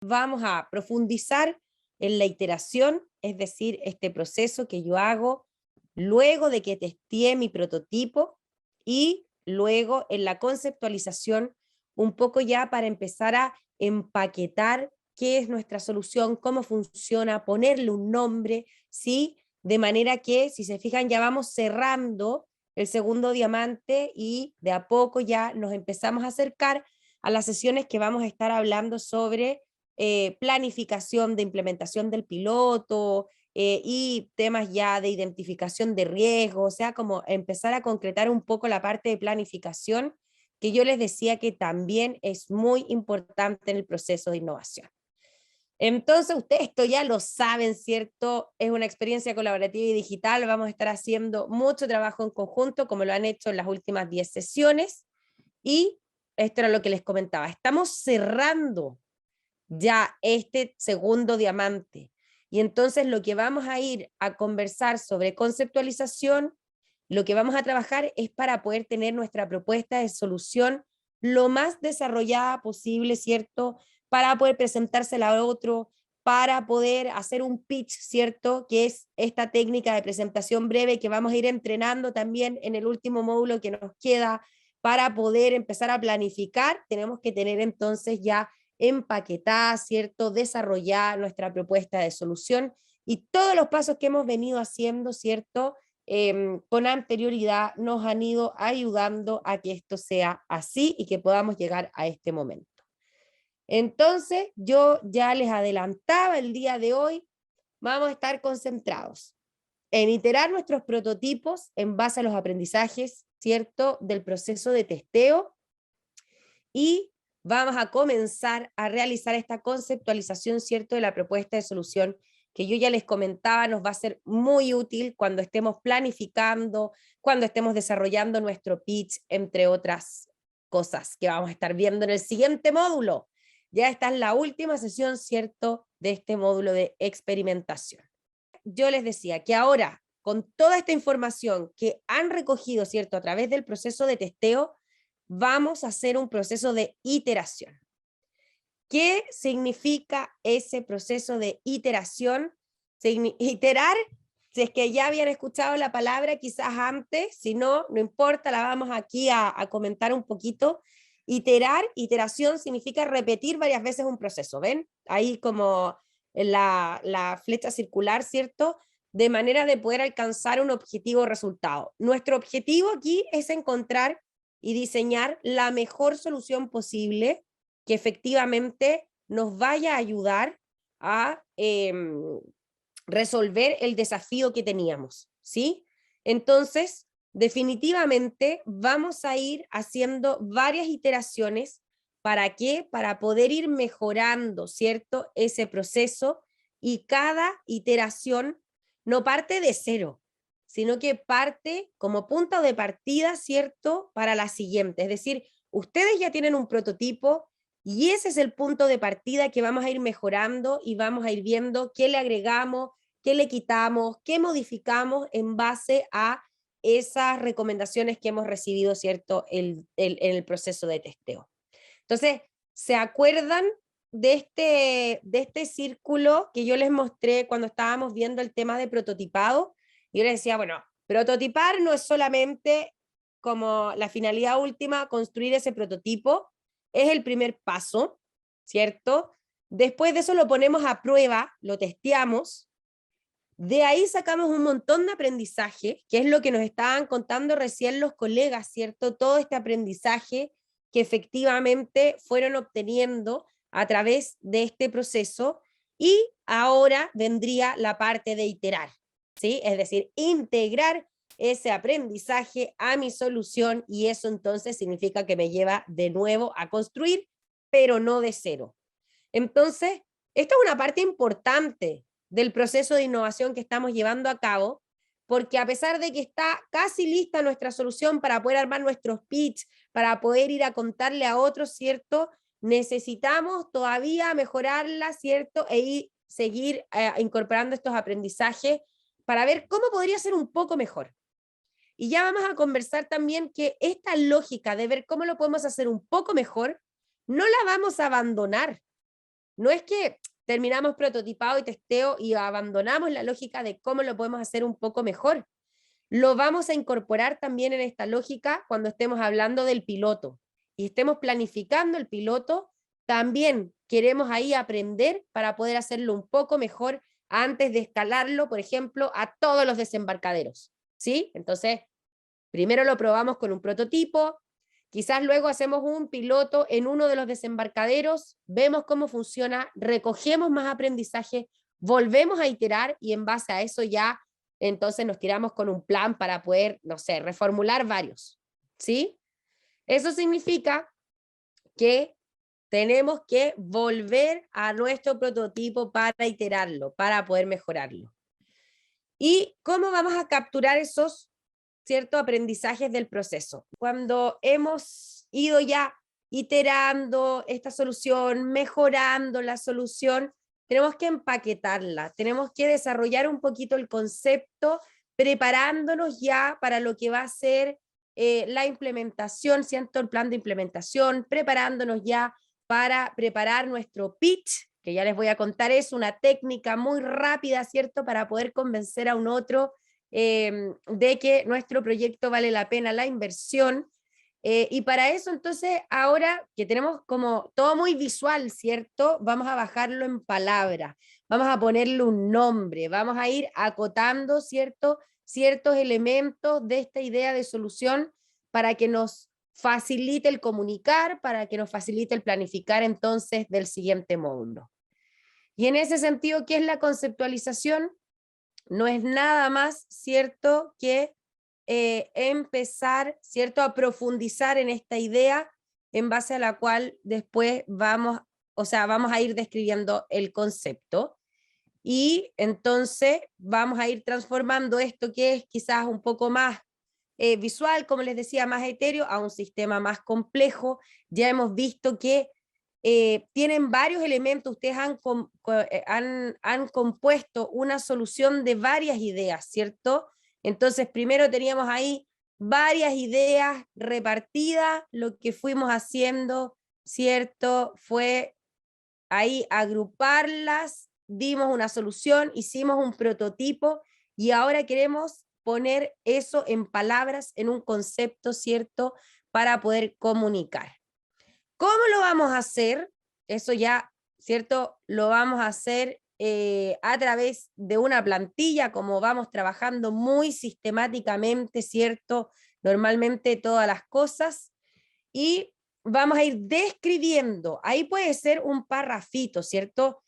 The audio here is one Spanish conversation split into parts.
Vamos a profundizar en la iteración, es decir, este proceso que yo hago luego de que testé mi prototipo y luego en la conceptualización, un poco ya para empezar a empaquetar qué es nuestra solución, cómo funciona, ponerle un nombre, ¿sí? De manera que, si se fijan, ya vamos cerrando el segundo diamante y de a poco ya nos empezamos a acercar a las sesiones que vamos a estar hablando sobre planificación de implementación del piloto y temas ya de identificación de riesgo, o sea, como empezar a concretar un poco la parte de planificación que yo les decía que también es muy importante en el proceso de innovación. Entonces, ustedes esto ya lo saben, ¿cierto? Es una experiencia colaborativa y digital, vamos a estar haciendo mucho trabajo en conjunto, como lo han hecho en las últimas 10 sesiones, y esto era lo que les comentaba, estamos cerrando ya este segundo diamante. Y entonces lo que vamos a ir a conversar sobre conceptualización, lo que vamos a trabajar es para poder tener nuestra propuesta de solución lo más desarrollada posible, ¿cierto? Para poder presentársela a otro, para poder hacer un pitch, ¿cierto? Que es esta técnica de presentación breve que vamos a ir entrenando también en el último módulo que nos queda. Para poder empezar a planificar, tenemos que tener entonces ya empaquetada, ¿cierto? Desarrollar nuestra propuesta de solución y todos los pasos que hemos venido haciendo, ¿cierto? Con anterioridad nos han ido ayudando a que esto sea así y que podamos llegar a este momento. Entonces, yo ya les adelantaba el día de hoy, vamos a estar concentrados en iterar nuestros prototipos en base a los aprendizajes, ¿cierto? Del proceso de testeo y vamos a comenzar a realizar esta conceptualización, ¿cierto?, de la propuesta de solución que yo ya les comentaba, nos va a ser muy útil cuando estemos planificando, cuando estemos desarrollando nuestro pitch, entre otras cosas que vamos a estar viendo en el siguiente módulo. Ya esta es la última sesión, ¿cierto?, de este módulo de experimentación. Yo les decía que ahora, con toda esta información que han recogido, ¿cierto?, a través del proceso de testeo, vamos a hacer un proceso de iteración. ¿Qué significa ese proceso de iteración? Iterar, si es que ya habían escuchado la palabra quizás antes, si no, no importa, la vamos aquí a comentar un poquito. Iterar, iteración significa repetir varias veces un proceso, ¿ven? Ahí como la flecha circular, ¿cierto? De manera de poder alcanzar un objetivo o resultado. Nuestro objetivo aquí es encontrar y diseñar la mejor solución posible que efectivamente nos vaya a ayudar a resolver el desafío que teníamos, ¿sí? Entonces, definitivamente vamos a ir haciendo varias iteraciones. ¿Para qué? Para poder ir mejorando, ¿cierto? Ese proceso y cada iteración no parte de cero, sino que parte como punto de partida, ¿cierto? Para la siguiente. Es decir, ustedes ya tienen un prototipo y ese es el punto de partida que vamos a ir mejorando y vamos a ir viendo qué le agregamos, qué le quitamos, qué modificamos en base a esas recomendaciones que hemos recibido, ¿cierto? En el proceso de testeo. Entonces, ¿se acuerdan de este círculo que yo les mostré cuando estábamos viendo el tema de prototipado? Yo les decía, bueno, prototipar no es solamente como la finalidad última, construir ese prototipo, es el primer paso, ¿cierto? Después de eso lo ponemos a prueba, lo testeamos, de ahí sacamos un montón de aprendizaje, que es lo que nos estaban contando recién los colegas, ¿cierto? Todo este aprendizaje que efectivamente fueron obteniendo a través de este proceso, y ahora vendría la parte de iterar, ¿sí? Es decir, integrar ese aprendizaje a mi solución, y eso entonces significa que me lleva de nuevo a construir, pero no de cero. Entonces, esta es una parte importante del proceso de innovación que estamos llevando a cabo, porque a pesar de que está casi lista nuestra solución para poder armar nuestros pitch, para poder ir a contarle a otros, ¿cierto? Necesitamos todavía mejorarla, ¿cierto? Seguir incorporando estos aprendizajes para ver cómo podría ser un poco mejor. Y ya vamos a conversar también que esta lógica de ver cómo lo podemos hacer un poco mejor, no la vamos a abandonar, no es que terminamos prototipado y testeo y abandonamos la lógica de cómo lo podemos hacer un poco mejor. Lo vamos a incorporar también en esta lógica cuando estemos hablando del piloto y estemos planificando el piloto. También queremos ahí aprender para poder hacerlo un poco mejor antes de escalarlo, por ejemplo, a todos los desembarcaderos, ¿sí? Entonces, primero lo probamos con un prototipo, quizás luego hacemos un piloto en uno de los desembarcaderos, vemos cómo funciona, recogemos más aprendizaje, volvemos a iterar y en base a eso ya entonces nos tiramos con un plan para poder, no sé, reformular varios, ¿sí? Eso significa que tenemos que volver a nuestro prototipo para iterarlo, para poder mejorarlo. ¿Y cómo vamos a capturar esos ciertos aprendizajes del proceso? Cuando hemos ido ya iterando esta solución, mejorando la solución, tenemos que empaquetarla, tenemos que desarrollar un poquito el concepto, preparándonos ya para lo que va a ser la implementación, ¿cierto? El plan de implementación, preparándonos ya para preparar nuestro pitch, que ya les voy a contar, es una técnica muy rápida, ¿cierto? Para poder convencer a un otro de que nuestro proyecto vale la pena la inversión. Y para eso, entonces, ahora que tenemos como todo muy visual, ¿cierto? Vamos a bajarlo en palabras, vamos a ponerle un nombre, vamos a ir acotando, ¿cierto? Ciertos elementos de esta idea de solución para que nos facilite el comunicar, para que nos facilite el planificar entonces del siguiente módulo. Y en ese sentido, ¿qué es la conceptualización? No es nada más, ¿cierto?, que empezar, ¿cierto?, a profundizar en esta idea en base a la cual después vamos a ir describiendo el concepto. Y entonces vamos a ir transformando esto que es quizás un poco más visual, como les decía, más etéreo, a un sistema más complejo. Ya hemos visto que tienen varios elementos, ustedes han compuesto una solución de varias ideas, ¿cierto? Entonces, primero teníamos ahí varias ideas repartidas, lo que fuimos haciendo, ¿cierto? Fue ahí agruparlas, dimos una solución, hicimos un prototipo y ahora queremos poner eso en palabras, en un concepto, ¿cierto? Para poder comunicar. ¿Cómo lo vamos a hacer? Eso ya, ¿cierto? Lo vamos a hacer a través de una plantilla, como vamos trabajando muy sistemáticamente, ¿cierto? Normalmente todas las cosas. Y vamos a ir describiendo. Ahí puede ser un parrafito, ¿cierto?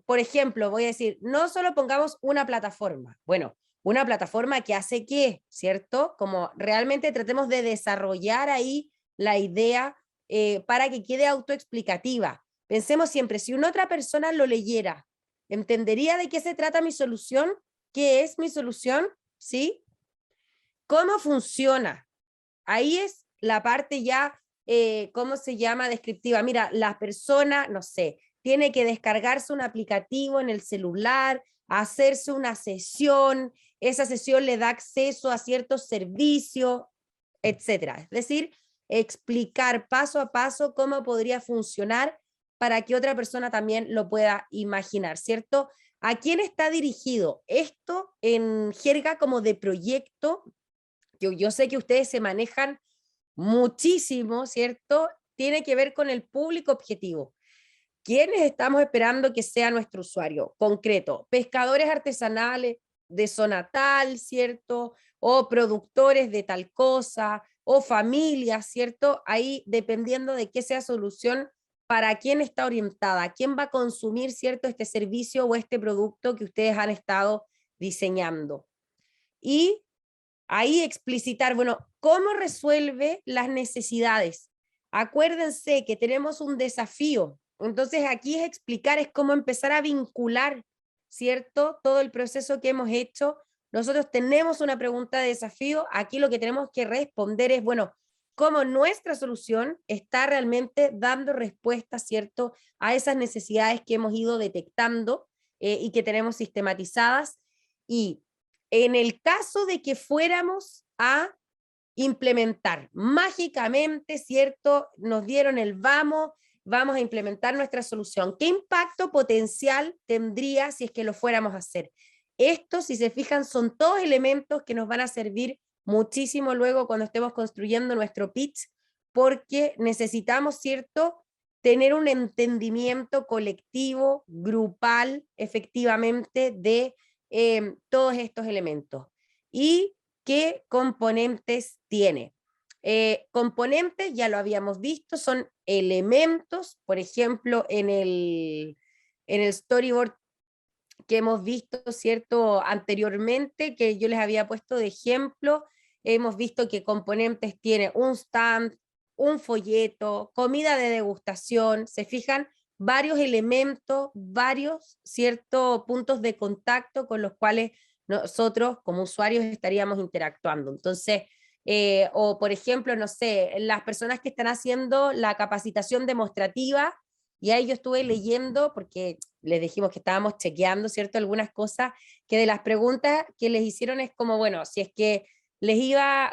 Por ejemplo, voy a decir, no solo pongamos una plataforma. Bueno, una plataforma que hace qué, ¿cierto? Como realmente tratemos de desarrollar ahí la idea para que quede autoexplicativa. Pensemos siempre, si una otra persona lo leyera, ¿entendería de qué se trata mi solución? ¿Qué es mi solución? ¿Sí? ¿Cómo funciona? Ahí es la parte ya, ¿cómo se llama? Descriptiva. Mira, la persona, no sé, tiene que descargarse un aplicativo en el celular, hacerse una sesión, esa sesión le da acceso a ciertos servicios, etcétera. Es decir, explicar paso a paso cómo podría funcionar para que otra persona también lo pueda imaginar, ¿cierto? ¿A quién está dirigido? Esto en jerga como de proyecto, yo sé que ustedes se manejan muchísimo, ¿cierto? Tiene que ver con el público objetivo. ¿Quiénes estamos esperando que sea nuestro usuario concreto? Pescadores artesanales de zona tal, ¿cierto? O productores de tal cosa, o familias, ¿cierto? Ahí dependiendo de qué sea solución, para quién está orientada, quién va a consumir, ¿cierto? Este servicio o este producto que ustedes han estado diseñando. Y ahí explicitar, bueno, ¿cómo resuelve las necesidades? Acuérdense que tenemos un desafío, entonces aquí es explicar, es cómo empezar a vincular, ¿cierto? Todo el proceso que hemos hecho. Nosotros tenemos una pregunta de desafío, aquí lo que tenemos que responder es, bueno, cómo nuestra solución está realmente dando respuesta, ¿cierto? A esas necesidades que hemos ido detectando y que tenemos sistematizadas. Y en el caso de que fuéramos a implementar mágicamente, ¿cierto? Nos dieron el vamos, vamos a implementar nuestra solución. ¿Qué impacto potencial tendría si es que lo fuéramos a hacer? Estos, si se fijan, son todos elementos que nos van a servir muchísimo luego cuando estemos construyendo nuestro pitch, porque necesitamos, ¿cierto?, tener un entendimiento colectivo, grupal, efectivamente, de todos estos elementos. ¿Y qué componentes tiene? Componentes, ya lo habíamos visto, son elementos, por ejemplo, en el storyboard que hemos visto, ¿cierto?, anteriormente, que yo les había puesto de ejemplo, hemos visto que componentes tiene un stand, un folleto, comida de degustación, se fijan, varios elementos, varios, ¿cierto?, puntos de contacto con los cuales nosotros como usuarios estaríamos interactuando. Entonces, o por ejemplo, no sé, las personas que están haciendo la capacitación demostrativa, y ahí yo estuve leyendo, porque les dijimos que estábamos chequeando, ¿cierto?, algunas cosas, que de las preguntas que les hicieron es como, bueno, si es que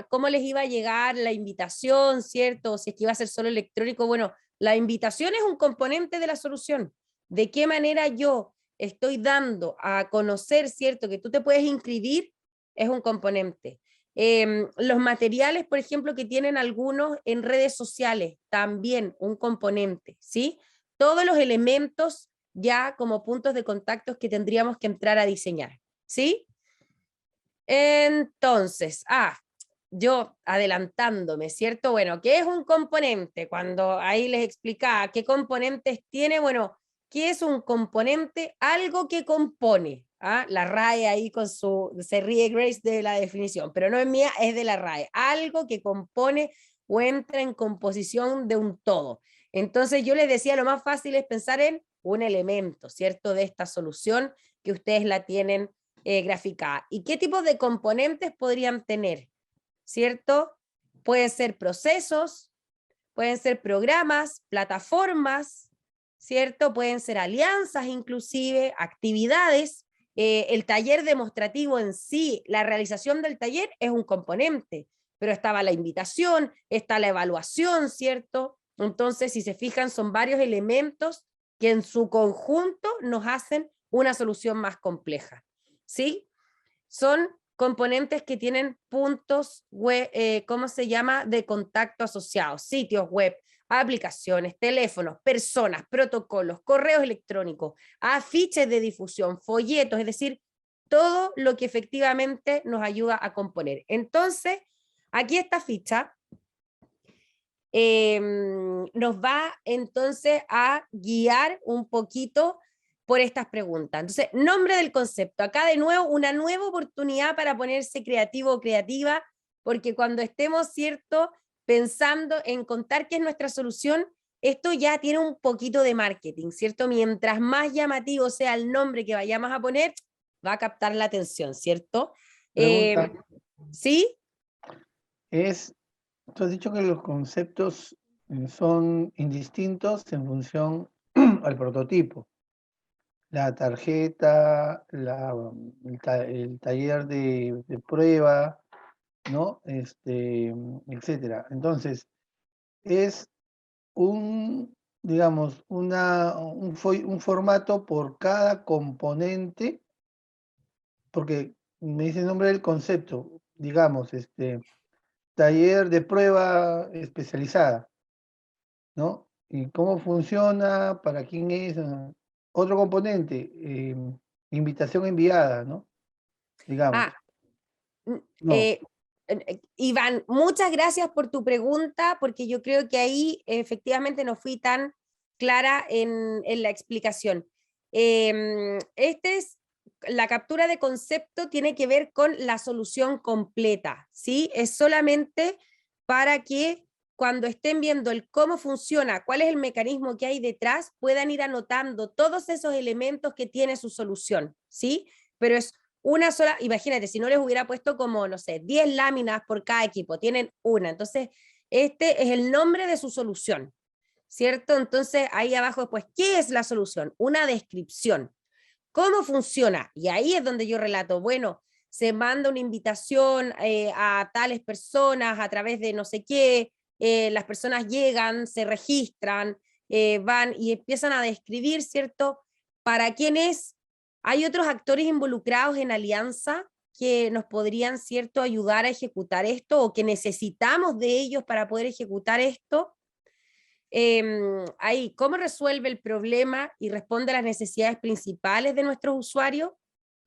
cómo les iba a llegar la invitación, ¿cierto?, o si es que iba a ser solo electrónico. Bueno, la invitación es un componente de la solución. ¿De qué manera yo estoy dando a conocer, ¿cierto?, que tú te puedes inscribir? Es un componente. Los materiales, por ejemplo, que tienen algunos en redes sociales, también un componente, ¿sí? Todos los elementos ya como puntos de contacto que tendríamos que entrar a diseñar, ¿sí? Entonces, yo adelantándome, ¿cierto? Bueno, ¿qué es un componente? Cuando ahí les explicaba qué componentes tiene, bueno, ¿qué es un componente? Algo que compone. La RAE ahí se ríe Grace de la definición, pero no es mía, es de la RAE. Algo que compone o entra en composición de un todo. Entonces yo les decía, lo más fácil es pensar en un elemento, ¿cierto? De esta solución que ustedes la tienen graficada. ¿Y qué tipo de componentes podrían tener? ¿Cierto? Pueden ser procesos, pueden ser programas, plataformas, ¿cierto? Pueden ser alianzas inclusive, actividades. El taller demostrativo en sí, la realización del taller es un componente, pero estaba la invitación, está la evaluación, ¿cierto? Entonces, si se fijan, son varios elementos que en su conjunto nos hacen una solución más compleja, ¿sí? Son componentes que tienen puntos web, ¿cómo se llama?, de contacto asociados, sitios web, aplicaciones, teléfonos, personas, protocolos, correos electrónicos, afiches de difusión, folletos, es decir, todo lo que efectivamente nos ayuda a componer. Entonces, aquí esta ficha nos va entonces a guiar un poquito por estas preguntas. Entonces, nombre del concepto. Acá de nuevo, una nueva oportunidad para ponerse creativo o creativa, porque cuando estemos, ¿cierto?, pensando en contar qué es nuestra solución, esto ya tiene un poquito de marketing, ¿cierto? Mientras más llamativo sea el nombre que vayamos a poner, va a captar la atención, ¿cierto? Pregunta, ¿Sí? tú has dicho que los conceptos son indistintos en función al prototipo. La tarjeta, el taller de prueba, ¿no? Etcétera. Entonces, es digamos, un formato por cada componente, porque me dice el nombre del concepto, digamos, taller de prueba especializada, ¿no? ¿Y cómo funciona? ¿Para quién es? Otro componente, invitación enviada, ¿no? Digamos. Ah, Mm, No, eh, Iván, muchas gracias por tu pregunta, porque yo creo que ahí efectivamente no fui tan clara en la explicación. La captura de concepto tiene que ver con la solución completa, ¿sí? Es solamente para que cuando estén viendo el cómo funciona, cuál es el mecanismo que hay detrás, puedan ir anotando todos esos elementos que tiene su solución, ¿sí? Pero es una sola, imagínate, si no les hubiera puesto como, no sé, 10 láminas por cada equipo, tienen una. Entonces, este es el nombre de su solución, ¿cierto? Entonces, ahí abajo después, ¿qué es la solución? Una descripción. ¿Cómo funciona? Y ahí es donde yo relato, bueno, se manda una invitación a tales personas a través de no sé qué, las personas llegan, se registran, van y empiezan a describir, ¿cierto? Para quién es. Hay otros actores involucrados en alianza que nos podrían, ¿cierto?, ayudar a ejecutar esto o que necesitamos de ellos para poder ejecutar esto. Ahí, ¿cómo resuelve el problema y responde a las necesidades principales de nuestros usuarios?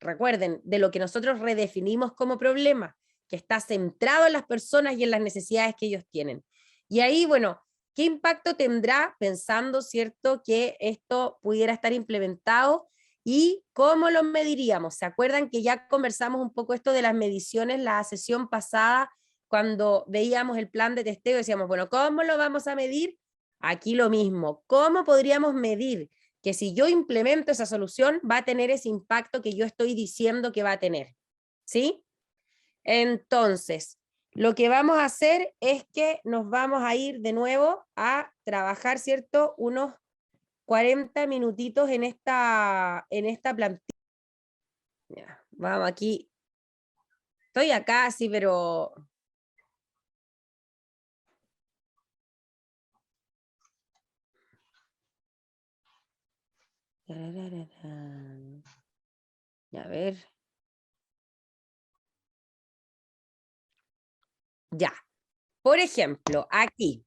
Recuerden, de lo que nosotros redefinimos como problema, que está centrado en las personas y en las necesidades que ellos tienen. Y ahí, bueno, ¿qué impacto tendrá pensando, cierto, que esto pudiera estar implementado? ¿Y cómo lo mediríamos? ¿Se acuerdan que ya conversamos un poco esto de las mediciones la sesión pasada, cuando veíamos el plan de testeo? Decíamos, bueno, ¿cómo lo vamos a medir? Aquí lo mismo. ¿Cómo podríamos medir que si yo implemento esa solución va a tener ese impacto que yo estoy diciendo que va a tener? ¿Sí? Entonces, lo que vamos a hacer es que nos vamos a ir de nuevo a trabajar, ¿cierto?, unos 40 minutitos en esta plantilla. Ya, vamos aquí. Estoy acá, sí, pero... A ver. Ya. Por ejemplo, aquí.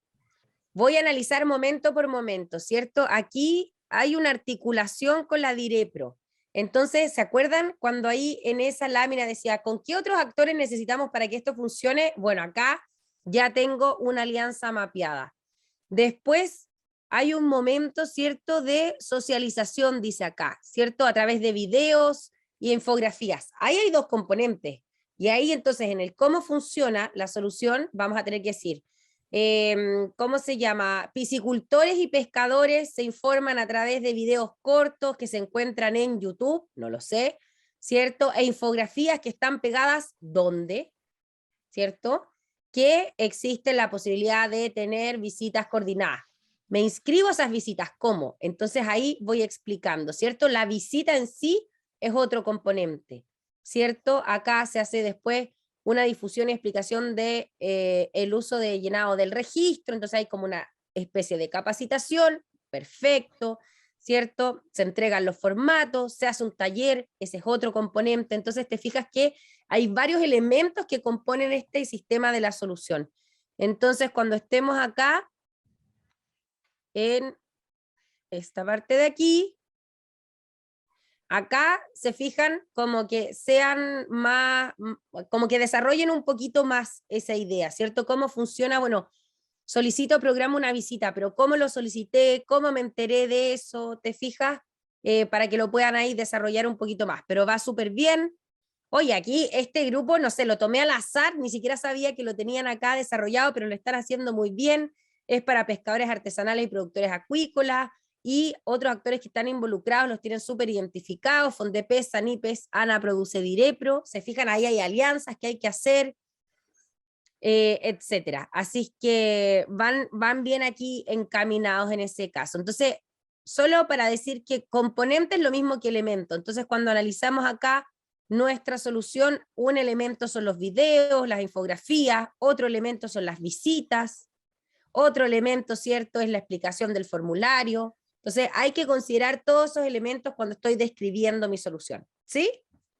Voy a analizar momento por momento, ¿cierto? Aquí hay una articulación con la DIREPRO. Entonces, ¿se acuerdan cuando ahí en esa lámina decía, ¿con qué otros actores necesitamos para que esto funcione? Bueno, acá ya tengo una alianza mapeada. Después hay un momento, ¿cierto?, de socialización, dice acá, ¿cierto? A través de videos y infografías. Ahí hay dos componentes. Y ahí entonces en el cómo funciona la solución vamos a tener que decir, ¿cómo se llama? Piscicultores y pescadores se informan a través de videos cortos que se encuentran en YouTube, no lo sé, ¿cierto? E infografías que están pegadas, ¿dónde? ¿Cierto? Que existe la posibilidad de tener visitas coordinadas. Me inscribo a esas visitas, ¿cómo? Entonces ahí voy explicando, ¿cierto? La visita en sí es otro componente, ¿cierto? Acá se hace después una difusión y explicación de el uso de llenado del registro, entonces hay como una especie de capacitación, perfecto, ¿cierto? Se entregan los formatos, se hace un taller, ese es otro componente, entonces te fijas que hay varios elementos que componen este sistema de la solución. Entonces, cuando estemos acá, en esta parte de aquí, acá se fijan como que sean más, como que desarrollen un poquito más esa idea, ¿cierto? ¿Cómo funciona? Bueno, solicito, programo una visita, pero ¿cómo lo solicité? ¿Cómo me enteré de eso? ¿Te fijas? Para que lo puedan ahí desarrollar un poquito más, pero va súper bien. Oye, aquí este grupo, no sé, lo tomé al azar, ni siquiera sabía que lo tenían acá desarrollado, pero lo están haciendo muy bien. Es para pescadores artesanales y productores acuícolas, y otros actores que están involucrados los tienen súper identificados, Fondepes, Sanipes, ANA produce Direpro, se fijan, ahí hay alianzas que hay que hacer, etcétera. Así que van bien aquí encaminados en ese caso. Entonces, solo para decir que componente es lo mismo que elemento. Entonces, cuando analizamos acá nuestra solución, un elemento son los videos, las infografías, otro elemento son las visitas, otro elemento, ¿cierto?, es la explicación del formulario. Entonces, hay que considerar todos esos elementos cuando estoy describiendo mi solución. ¿Sí?